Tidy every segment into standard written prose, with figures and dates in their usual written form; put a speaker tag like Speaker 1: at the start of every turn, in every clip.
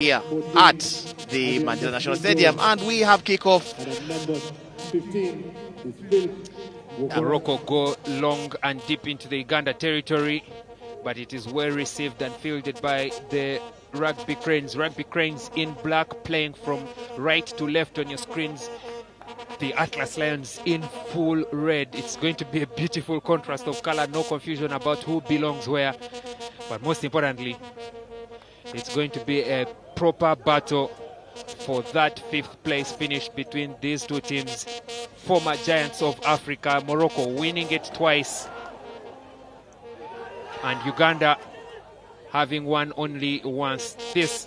Speaker 1: Here at the Mandela National Stadium, and we have kickoff.
Speaker 2: Morocco go long and deep into the Uganda territory, but it is well received and fielded by the Rugby Cranes. Rugby Cranes in black, playing from right to left on your screens. The Atlas Lions in full red. It's going to be a beautiful contrast of color, no confusion about who belongs where. But most importantly, it's going to be a proper battle for that 5th place finish between these two teams. Former giants of Africa, Morocco winning it twice, and Uganda having won only once. This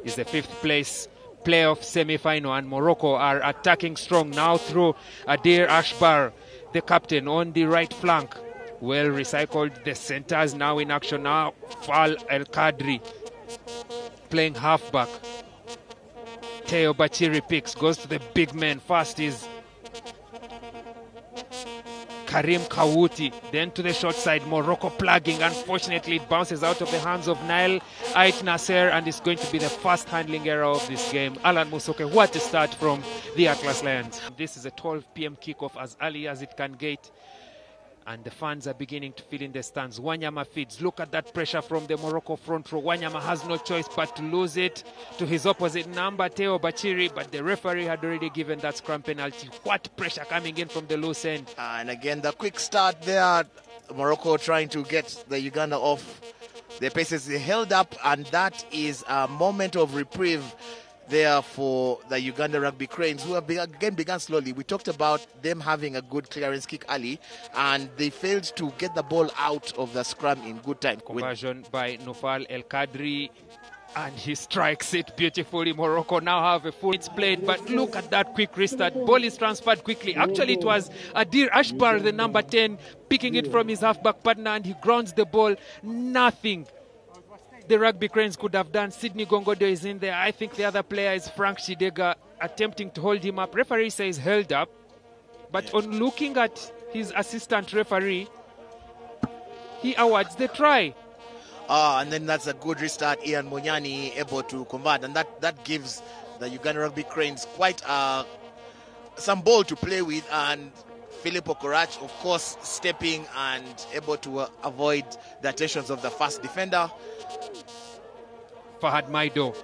Speaker 2: is the 5th place playoff semi-final, and Morocco are attacking strong now through Adir Ashbar, the captain, on the right flank. Well recycled. The centers now in action now. Fal El Kadri playing halfback. Teo Bachiri picks, goes to the big man. First is Karim Kawuti, then to the short side. Morocco plugging. Unfortunately, it bounces out of the hands of Nail Ait Nasser, and it's going to be the first handling error of this game. Alan Musoke, what a start from the Atlas Lions. This is a 12 p.m. kickoff, as early as it can get, and the fans are beginning to fill in the stands. Wanyama feeds. Look at that pressure from the Morocco front row. Wanyama has no choice but to lose it to his opposite number, Teo Bachiri, but the referee had already given that scrum penalty. What pressure coming in from the loose end.
Speaker 1: And again, the quick start there. Morocco trying to get the Uganda off their paces. They held up, and that is a moment of reprieve there for the Uganda Rugby Cranes, who have began slowly. We talked about them having a good clearance kick early, and they failed to get the ball out of the scrum in good time.
Speaker 2: Conversion by Nofal El Kadri, and he strikes it beautifully. Morocco now have a full it's played, but look at that quick restart. Ball is transferred quickly. Actually, it was Adir Ashbar, the number 10, picking it from his halfback partner, and he grounds the ball. Nothing the Rugby Cranes could have done. Sydney Gongodo is in there. I think the other player is Frank Shidega, attempting to hold him up. Referee says held up, but on looking at his assistant referee, he awards the try.
Speaker 1: And then that's a good restart. Ian Munyani able to convert, and that gives the Uganda Rugby Cranes quite some ball to play with. And Philip Okorach, of course, stepping and able to avoid the attentions of the first defender.
Speaker 2: Fahad Maido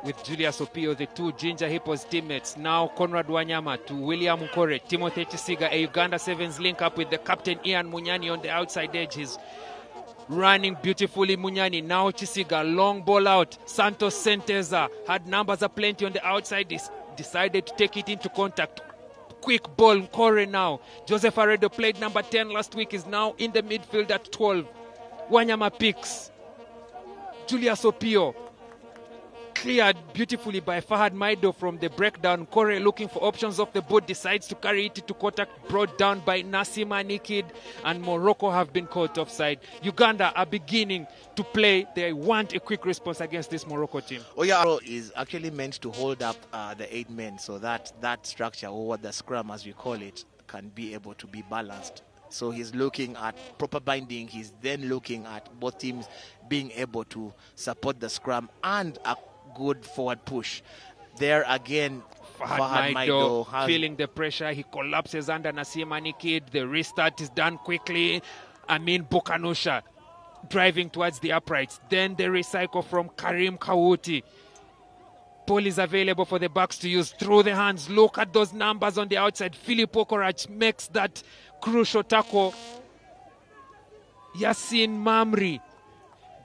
Speaker 2: with Julius Opio, the two Ginger Hippos teammates. Now Conrad Wanyama to William Nkore. Timothy Chisiga, a Uganda Sevens link up with the captain Ian Munyani on the outside edge. He's running beautifully. Munyani, now Chisiga, long ball out. Santos Senteza had numbers aplenty on the outside. He decided to take it into contact. Quick ball, Nkore now. Joseph Aredo played number 10 last week, is now in the midfield at 12. Wanyama picks. Julius Opio cleared beautifully by Fahad Maido from the breakdown. Kore looking for options off the board, decides to carry it to contact, brought down by Nassima Nikid, and Morocco have been caught offside. Uganda are beginning to play. They want a quick response against this Morocco team.
Speaker 1: Oyaro is actually meant to hold up the 8 men, so that structure, or what the scrum as we call it, can be able to be balanced. So he's looking at proper binding. He's then looking at both teams being able to support the scrum and a good forward push. There again,
Speaker 2: Fahad Maido feeling the pressure. He collapses under Nassima Nikid. The restart is done quickly. Amin Bokanusha driving towards the uprights. Then the recycle from Karim Kawuti. Ball is available for the backs to use through the hands. Look at those numbers on the outside. Philip Okorach makes that crucial tackle. Yasin Mamri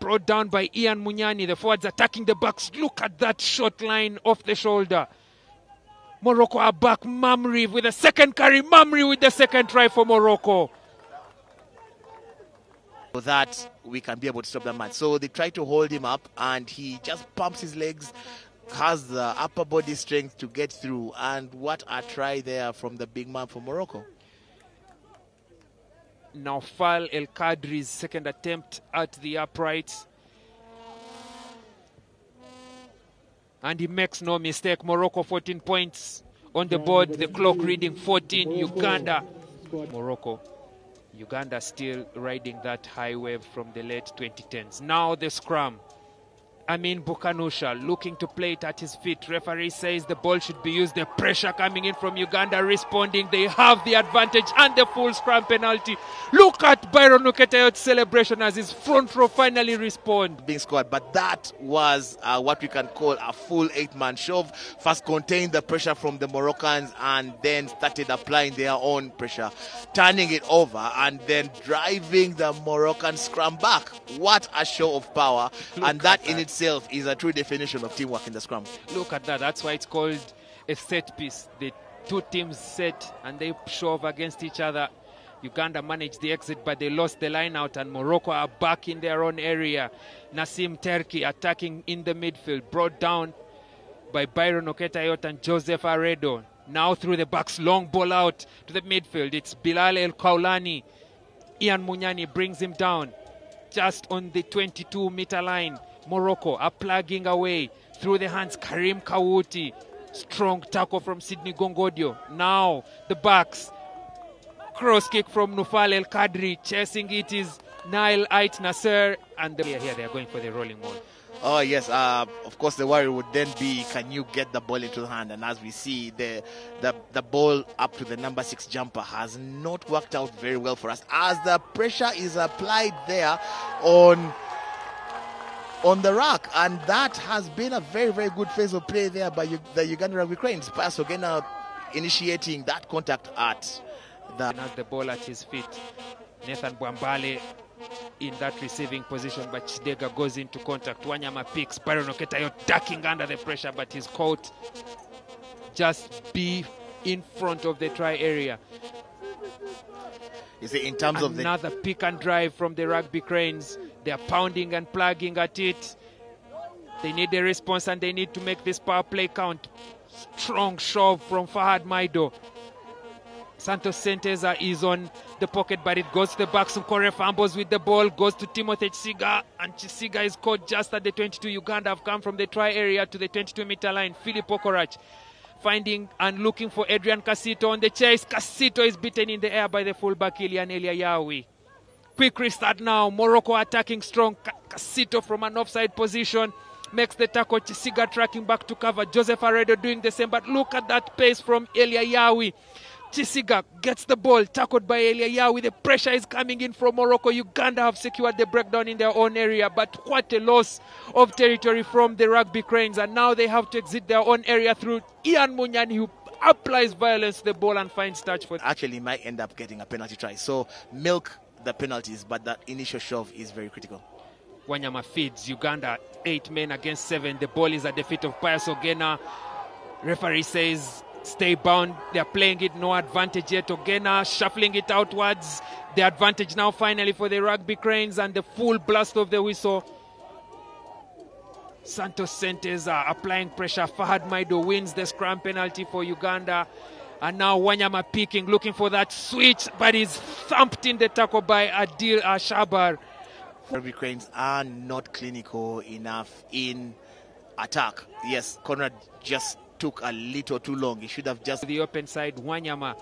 Speaker 2: brought down by Ian Munyani. The forwards attacking the backs. Look at that short line off the shoulder. Morocco are back. Mamri with the second carry. Mamri with the second try for Morocco.
Speaker 1: So that we can be able to stop the match. So they try to hold him up, and he just pumps his legs, has the upper body strength to get through. And what a try there from the big man for Morocco.
Speaker 2: Naufal El Kadri's second attempt at the uprights, and he makes no mistake. Morocco 14 points on the board, the clock reading 14. Uganda. Uganda still riding that high wave from the late 2010s. Now the scrum. Amin Bukanusha looking to play it at his feet. Referee says the ball should be used. The pressure coming in from Uganda responding. They have the advantage and the full scrum penalty. Look at Byron Oketayot's celebration as his front row finally respond.
Speaker 1: Being scored, but that was what we can call a full 8-man shove. First contained the pressure from the Moroccans and then started applying their own pressure, turning it over and then driving the Moroccan scrum back. What a show of power. And that in itself is a true definition of teamwork in the scrum.
Speaker 2: Look at that. That's why it's called a set piece. The two teams set and they shove against each other. Uganda managed the exit, but they lost the line out, and Morocco are back in their own area. Nassim Terki attacking in the midfield, brought down by Byron Oketayot and Joseph Aredo. Now through the backs, long ball out to the midfield. It's Bilal El Kaulani. Ian Munyani brings him down just on the 22-meter line. Morocco are plugging away through the hands. Karim Kawuti, strong tackle from Sydney Gongodio. Now the backs, cross kick from Nufal El Kadri. Chasing it is Nail Ait Nasser, and here they are going for the rolling ball.
Speaker 1: Oh yes, of course the worry would then be, can you get the ball into the hand? And as we see, the ball up to the number 6 jumper has not worked out very well for us, as the pressure is applied there on the rack, and that has been a very, very good phase of play there by the Uganda Rugby Cranes. Pius Ogena initiating that contact at
Speaker 2: the ball at his feet. Nathan Bwambale in that receiving position, but Chidega goes into contact. Wanyama picks. Byron Oketayot ducking under the pressure, but he's caught just in front of the try area.
Speaker 1: You see, in terms of
Speaker 2: another pick and drive from the Rugby Cranes. They are pounding and plugging at it. They need a response and they need to make this power play count. Strong shove from Fahad Maido. Santos Senteza is on the pocket, but it goes to the back. Sunkore fumbles with the ball, goes to Timothy Chisiga, and Chisiga is caught just at the 22. Uganda have come from the try area to the 22-meter line. Philip Okorach finding and looking for Adrian Casito on the chase. Casito is beaten in the air by the fullback Ilian Eliayawi. Quick restart now. Morocco attacking strong. Casito from an offside position makes the tackle. Chisiga tracking back to cover. Joseph Aredo doing the same, but look at that pace from Eliayawi. Chisiga gets the ball, tackled by Eliayawi. The pressure is coming in from Morocco. Uganda have secured the breakdown in their own area, but what a loss of territory from the Rugby Cranes. And now they have to exit their own area through Ian Munyani, who applies violence to the ball and finds touch for.
Speaker 1: Actually might end up getting a penalty try. So milk the penalties, but that initial shove is very critical.
Speaker 2: Wanyama feeds Uganda 8 men against 7. The ball is at the feet of Pius Ogena. Referee says stay bound. They are playing it, no advantage yet. Ogena shuffling it outwards. The advantage now finally for the Rugby Cranes, and the full blast of the whistle. Santos Senteza applying pressure. Fahad Maido wins the scrum penalty for Uganda. And now Wanyama picking, looking for that switch, but he's thumped in the tackle by Adil Ashabar.
Speaker 1: Rugby Cranes are not clinical enough in attack. Yes, Conrad just took a little too long. He should have just...
Speaker 2: The open side, Wanyama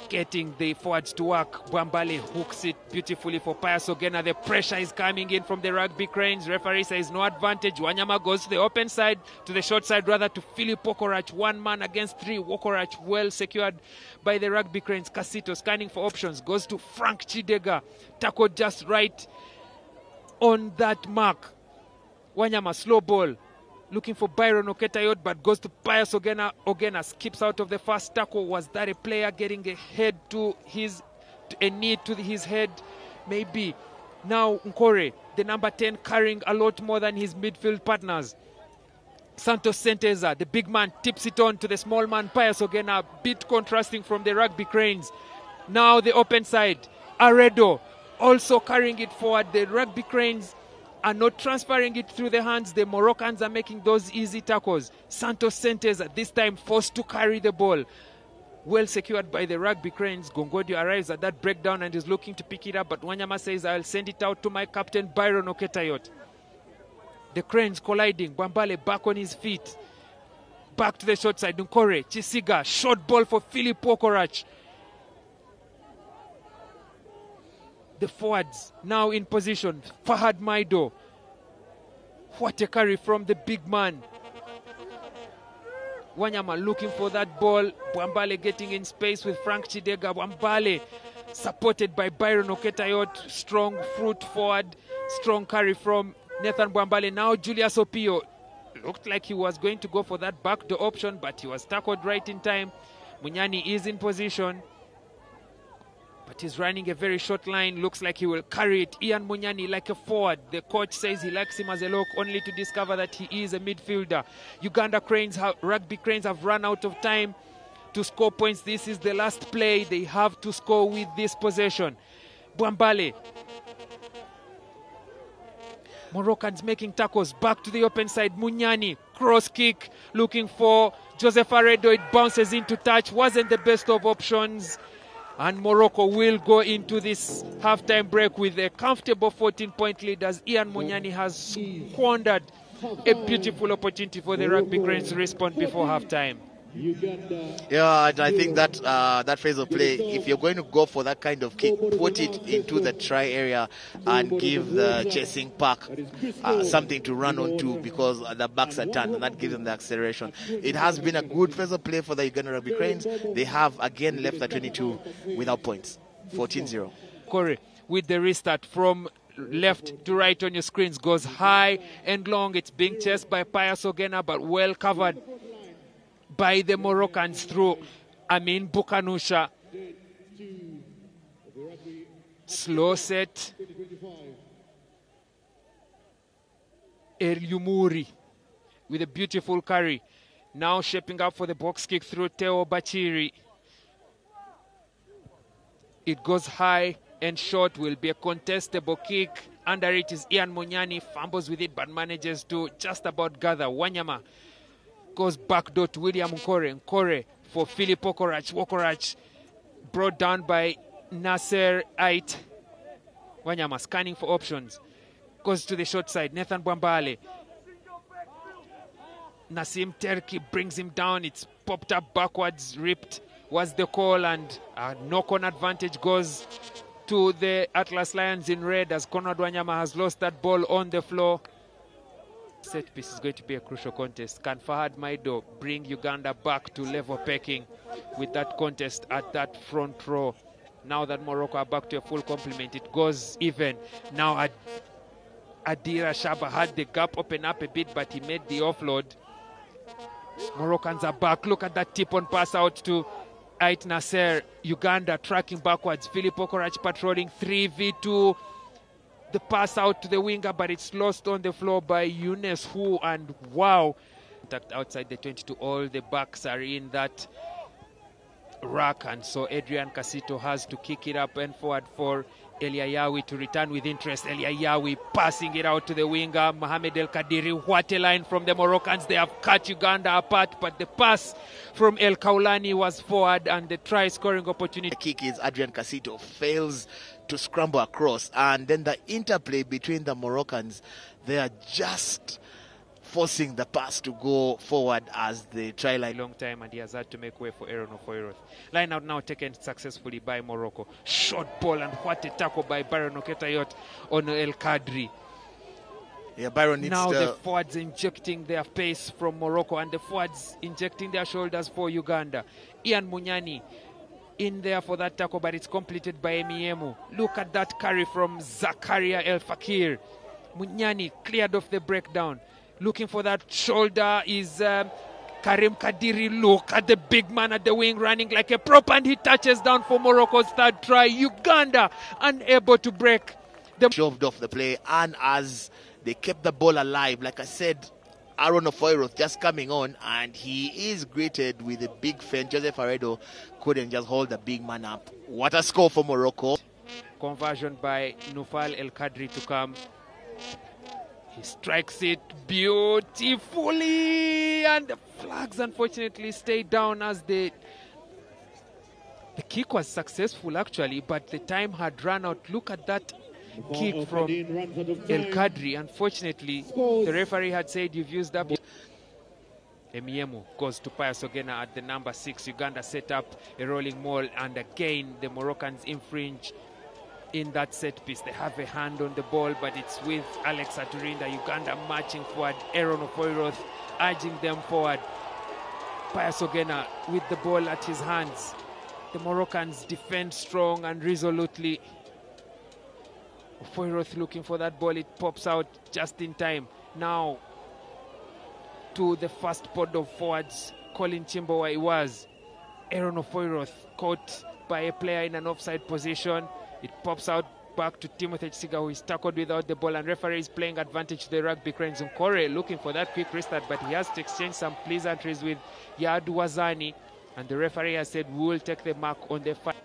Speaker 2: getting the forwards to work. Bwambale hooks it beautifully for Pius Ogena. The pressure is coming in from the Rugby Cranes. Referee says no advantage. Wanyama goes to the open side, to the short side rather, to Philip Okorach. 1 man against 3. Okorach well secured by the Rugby Cranes. Casito scanning for options. Goes to Frank Chidega. Tackled just right on that mark. Wanyama slow ball. Looking for Byron Oketayot, but goes to Pius Ogena. Ogena skips out of the first tackle. Was that a player getting a head to a knee to his head? Maybe. Now Nkore, the number 10, carrying a lot more than his midfield partners. Santos Senteza, the big man, tips it on to the small man, Pius Ogena, a bit contrasting from the Rugby Cranes. Now the open side, Aredo also carrying it forward. The Rugby Cranes are not transferring it through the hands. The Moroccans are making those easy tackles. Santos Senteza this time forced to carry the ball. Well secured by the Rugby Cranes. Gongodio arrives at that breakdown and is looking to pick it up, but Wanyama says, I'll send it out to my captain, Byron Oketayot. The Cranes colliding. Bwambale back on his feet. Back to the short side. Nkore, Chisiga, short ball for Philip Okorach. The forwards now in position. Fahad Maido. What a carry from the big man. Wanyama looking for that ball. Bwambale getting in space with Frank Chidega. Bwambale supported by Byron Oketayot. Strong fruit forward. Strong carry from Nathan Bwambale. Now Julius Opio. Looked like he was going to go for that backdoor option, but he was tackled right in time. Munyani is in position, but he's running a very short line. Looks like he will carry it. Ian Munyani like a forward. The coach says he likes him as a lock, only to discover that he is a midfielder. Uganda Rugby Cranes have run out of time to score points. This is the last play. They have to score with this possession. Bwambale. Moroccans making tackles back to the open side. Munyani, cross kick, looking for Joseph Aredo. It bounces into touch. Wasn't the best of options. And Morocco will go into this halftime break with a comfortable 14-point lead as Ian Munyani has squandered a beautiful opportunity for the Rugby Cranes to respond before halftime.
Speaker 1: Yeah, and I think that that phase of play, if you're going to go for that kind of kick, put it into the try area and give the chasing pack something to run onto, because the backs are turned and that gives them the acceleration. It has been a good phase of play for the Uganda Rugby Cranes. They have again left the 22 without points. 14-0.
Speaker 2: Corey with the restart from left to right on your screens, goes high and long. It's being chased by Pius Ogena, but well covered by the Moroccans through Amin Bukanusha. Slow set. El Yumuri with a beautiful carry. Now shaping up for the box kick through Teo Bachiri. It goes high and short, will be a contestable kick. Under it is Ian Munyani, fumbles with it but manages to just about gather. Wanyama goes backdoor to William Nkore. Nkore for Philip Okorach. Okorach brought down by Nasser Ait. Wanyama scanning for options. Goes to the short side. Nathan Bwambale. Nassim Terki brings him down. It's popped up backwards. Ripped was the call, and a knock-on advantage goes to the Atlas Lions in red as Conrad Wanyama has lost that ball on the floor. Set piece is going to be a crucial contest. Can Fahad Maido bring Uganda back to level pecking with that contest at that front row? Now that Morocco are back to a full complement, it goes even. Now Adira Shaba had the gap open up a bit, but he made the offload. Moroccans are back. Look at that tip-on pass out to Ait Nasser. Uganda tracking backwards. Philip Okorach patrolling 3v2. The pass out to the winger, but it's lost on the floor by Younes Hu, and wow. Outside the 22, all the backs are in that rack, and so Adrian Casito has to kick it up and forward for Eliayawi to return with interest. Eliayawi passing it out to the winger, Mohamed El Kadiri. What a line from the Moroccans. They have cut Uganda apart, but the pass from El Kaulani was forward, and the try scoring opportunity.
Speaker 1: The kick is Adrian Casito fails to scramble across, and then the interplay between the Moroccans, they are just forcing the pass to go forward as the try line.
Speaker 2: Long time, and he has had to make way for Aaron Ofoiroth. Line out now taken successfully by Morocco. Short ball, and what a tackle by Byron Oketayot on El Kadri.
Speaker 1: Yeah, Byron needs
Speaker 2: now the forwards injecting their pace from Morocco, and the forwards injecting their shoulders for Uganda. Ian Munyani in there for that tackle, but it's completed by Emiemu. Look at that carry from Zakaria El Fakir. Munyani cleared off the breakdown. Looking for that shoulder is Karim Kadiri. Look at the big man at the wing running like a prop, and he touches down for Morocco's third try. Uganda unable to break.
Speaker 1: Shoved off the play, and as they kept the ball alive, like I said, Aaron Ofoiroth just coming on, and he is greeted with a big fend. Joseph Aredo couldn't just hold the big man up. What a score for Morocco.
Speaker 2: Conversion by Nufal El Kadri to come. He strikes it beautifully, and the flags unfortunately stayed down as the kick was successful actually, but the time had run out. Look at that kick from El Kadri. Unfortunately, the referee had said you've used up. Emiemu goes to Pius Ogena at the number 6. Uganda set up a rolling maul, and again the Moroccans infringe in that set piece. They have a hand on the ball, but it's with Alex Aturinda. Uganda marching forward. Aaron Ofoiroth urging them forward. Pius Ogena with the ball at his hands. The Moroccans defend strong and resolutely. Ofoiroth looking for that ball. It pops out just in time. Now to the first pod of forwards, Colin Chimbowa. It was Aaron Ofoiroth caught by a player in an offside position. It pops out back to Timothy Chisiga, who is tackled without the ball, and referee is playing advantage to the Rugby Cranes. Nkore looking for that quick restart, but he has to exchange some pleasantries with Yadu Wazani, and the referee has said we will take the mark on the fight.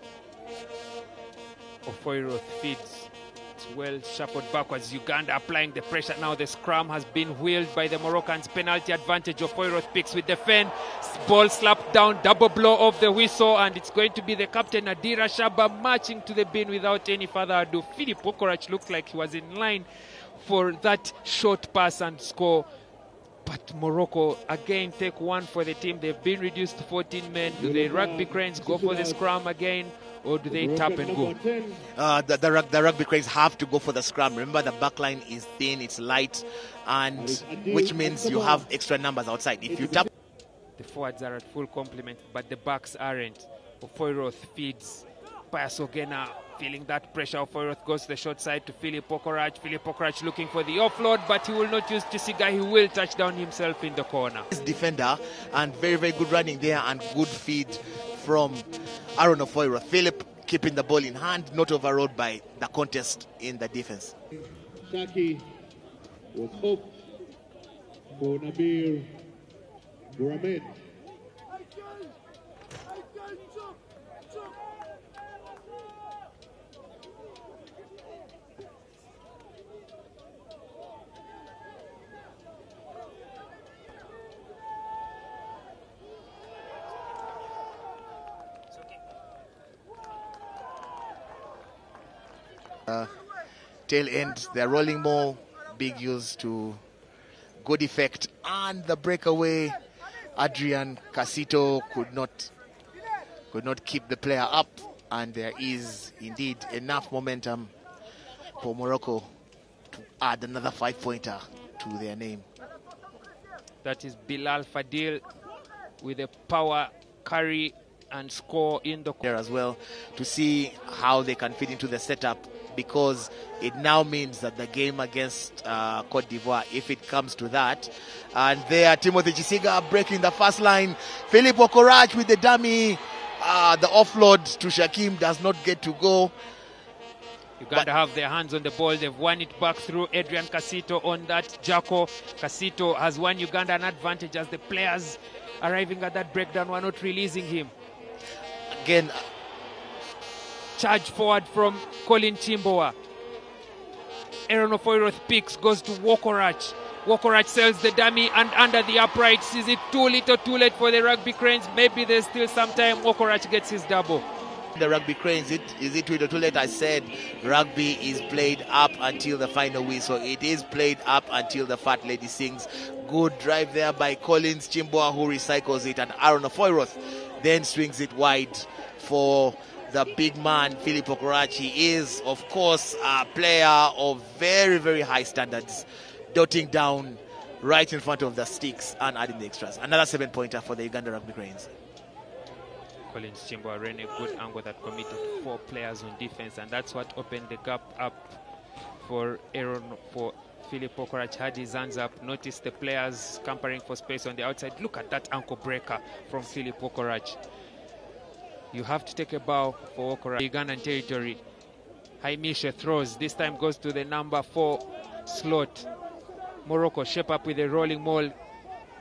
Speaker 2: Ofoiroth feeds. It's well shuffled backwards. Uganda applying the pressure now. The scrum has been wheeled by the Moroccans. Penalty advantage. Ofoiroth picks with the fen. Ball slapped down. Double blow of the whistle, and it's going to be the captain Adira Shaba marching to the bin without any further ado. Philip Okorach looked like he was in line for that short pass and score. But Morocco again take one for the team. They've been reduced to 14 men. Do the Rugby Cranes go for the scrum again, or do they tap and go?
Speaker 1: The Rugby Cranes have to go for the scrum. Remember, the back line is thin, it's light, and which means you have extra numbers outside. If you tap,
Speaker 2: the forwards are at full complement, but the backs aren't. Ofoiroth feeds. Pius Ogena feeling that pressure. Ofoiroth goes to the short side to Philip Okorach. Philip Okorach looking for the offload, but he will not use Chisiga. He will touch down himself in the corner.
Speaker 1: Defender, and very, very good running there, and good feed from Aaron Ofoiroth. Philip keeping the ball in hand, not overruled by the contest in the defense.
Speaker 3: Shaki with hope for Nabil Buramed.
Speaker 1: Tail end, they're rolling more, big use to good effect, and the breakaway. Adrian Casito could not keep the player up, and there is indeed enough momentum for Morocco to add another 5-pointer to their name.
Speaker 2: That is Bilal Fadil with a power carry and score in the
Speaker 1: corner as well, to see how they can fit into the setup, because it now means that the game against Cote d'Ivoire, if it comes to that, and there Timothy Chisiga breaking the first line. Philip Okorach with the dummy, the offload to Shakim does not get to go.
Speaker 2: Uganda have their hands on the ball. They've won it back through Adrian Casito on that Jacko. Casito has won Uganda an advantage as the players arriving at that breakdown were not releasing him.
Speaker 1: Again,
Speaker 2: charge forward from Colin Chimbowa. Aaron Ofoiroth picks, goes to Wokorach. Wokorach sells the dummy and under the uprights. Is it too little, too late for the Rugby Cranes? Maybe there's still some time. Wokorach gets his double.
Speaker 1: The Rugby Cranes, is it too little, too late? I said rugby is played up until the final whistle. It is played up until the fat lady sings. Good drive there by Collins Chimboa, who recycles it, and Aaron Ofoiroth then swings it wide for the big man, Philip Okorach. He is, of course, a player of very, very high standards, dotting down right in front of the sticks and adding the extras. Another 7-pointer for the Uganda Rugby Cranes.
Speaker 2: Collins Chimboa ran a good angle that committed 4 players on defense, and that's what opened the gap up for Philip Okorach. Had his hands up, noticed the players scampering for space on the outside. Look at that ankle breaker from Philip Okorach. You have to take a bow for Okorach. Ugandan territory. Haimisha throws. This time goes to the number 4 slot. Morocco shape up with a rolling maul.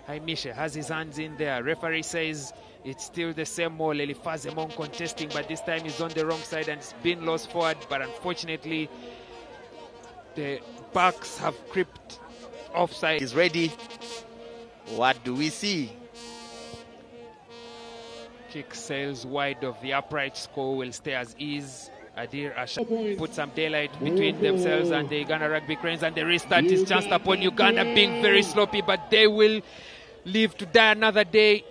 Speaker 2: Haimisha has his hands in there. Referee says it's still the same maul. Eliphaz Emong contesting, but this time he's on the wrong side and it's been lost forward. But unfortunately, the backs have crept offside.
Speaker 1: He's ready. What do we see?
Speaker 2: Kick sails wide of the upright. Score will stay as is. Adir Asha put some daylight between themselves and the Uganda Rugby Cranes, and the restart is chanced upon Uganda, being very sloppy, but they will live to die another day.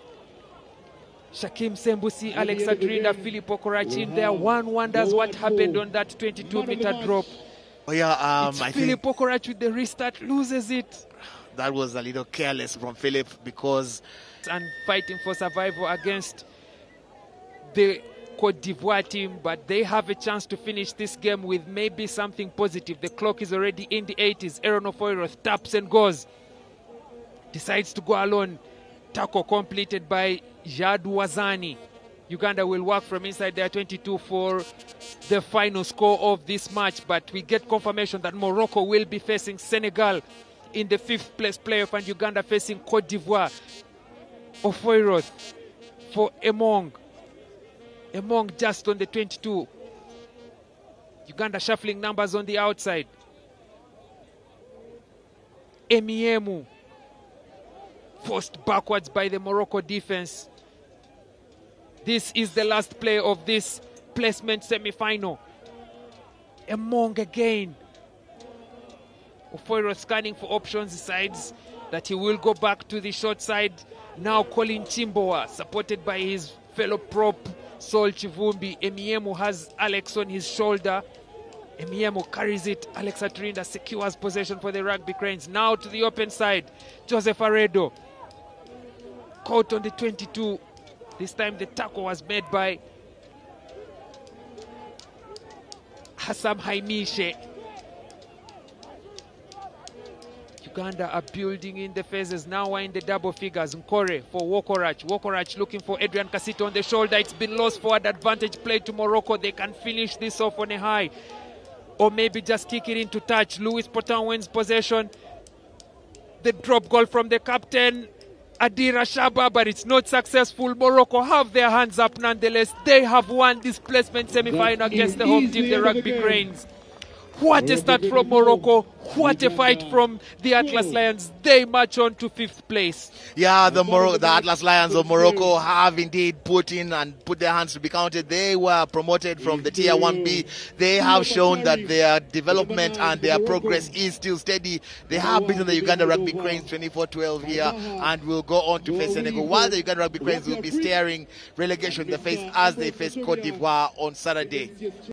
Speaker 2: Shakim Sembusi, Alex Atrinda, Philip Okorachi in there. One wonders what happened on that 22-meter drop.
Speaker 1: Oh yeah, I
Speaker 2: Philip
Speaker 1: think
Speaker 2: Okorachi with the restart loses it.
Speaker 1: that was a little careless from Philip because
Speaker 2: And fighting for survival against the Cote d'Ivoire team, but they have a chance to finish this game with maybe something positive. The clock is already in the 80s. Aaron Ofoiroth taps and goes. Decides to go alone. Tackle completed by Jadu Wazani. Uganda will work from inside their 22 for the final score of this match, but we get confirmation that Morocco will be facing Senegal in the 5th place playoff and Uganda facing Cote d'Ivoire. Ofoiroth for Emong. Emong just on the 22. Uganda shuffling numbers on the outside. Emiemu forced backwards by the Morocco defense. This is the last play of this placement semi-final. Emong again. Ofoiro scanning for options, decides that he will go back to the short side. Now Colin Chimboa, supported by his fellow prop, Sol Chivumbi. Emiemu has Alex on his shoulder. Emiemu carries it. Alex Atrinda secures possession for the Rugby Cranes. Now to the open side. Joseph Aredo. Caught on the 22. This time the tackle was made by Hassam Haimishe. Uganda are building in the phases. Now we're in the double figures. Nkore for Wokorach. Wokorach looking for Adrian Casito on the shoulder. It's been lost forward advantage play to Morocco. They can finish this off on a high. Or maybe just kick it into touch. Louis Potin wins possession. The drop goal from the captain, Adira Shaba, but it's not successful. Morocco have their hands up nonetheless. They have won this placement semi-final against the home team, the Rugby Cranes. What a start from Morocco. What a fight from the Atlas Lions. They march on to 5th place.
Speaker 1: yeah, the Atlas Lions of Morocco have indeed put their hands to be counted. They were promoted from the Tier 1B. They have shown that their development and their progress is still steady. They have beaten the Uganda Rugby Cranes 24-12 here and will go on to face Senegal, while the Uganda Rugby Cranes will be staring relegation in the face as they face Cote d'Ivoire on Saturday.